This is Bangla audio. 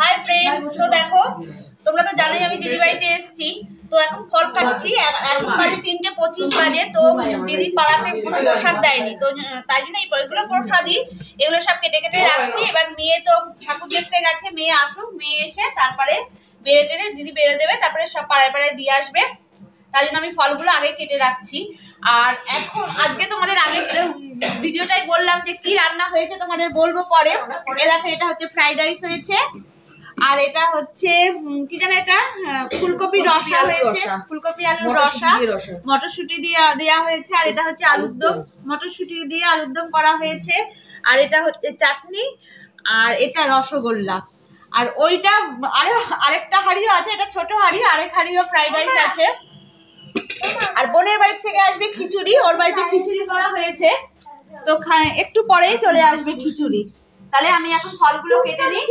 হাই ফ্রেন্ডস, তো দেখো তোমরা তো জানোই আমি দিদি বাড়িতে এসেছি। তো এখন ফল কাটছি, এখন বাজে 3:25 বাজে। তো দিদি পাড়াতে কোনো প্রসাদ দেয়নি, তো তাই জন্য এগুলো প্রসাদই, এগুলো সব কেটে কেটে রাখছি। এবার মেয়ে তো ঠাকুর দেখতে গেছে, মেয়ে আসুক, মেয়ে এসে তারপরে বেড়ে টেড়ে দিদি বেড়ে দেবে, তারপরে সব পাড়ায় পাড়ায় দিয়ে আসবে। তাই জন্য আমি ফলগুলো আগে কেটে রাখছি। আর এখন আজকে তোমাদের আগে ভিডিওটাই বললাম যে কি রান্না হয়েছে তোমাদের বলবো পরে। দেখো এটা হচ্ছে ফ্রাইড রাইস হয়েছে, আর এটা হচ্ছে কি জানো, এটা ফুলকপি রসা হয়েছে, ফুলকপি আলুর রসা, মটরশুঁটি দিয়ে দেওয়া হয়েছে। আর এটা হচ্ছে আলুর দম, মটরশুঁটি দিয়ে আলুর দম করা হয়েছে। আর এটা হচ্ছে চাটনি, আর এটা রসগোল্লা। আর ওইটা আরেকটা হাঁড়িও আছে, এটা ছোট হাঁড়ি, আরেক হাঁড়িও ফ্রাইড রাইস আছে। আর বোনের বাড়ি থেকে আসবে খিচুড়ি, ওর বাড়িতে খিচুড়ি করা হয়েছে, তো একটু পরেই চলে আসবে খিচুড়ি। তাহলে আমি এখন ফলগুলো কেটে নিই।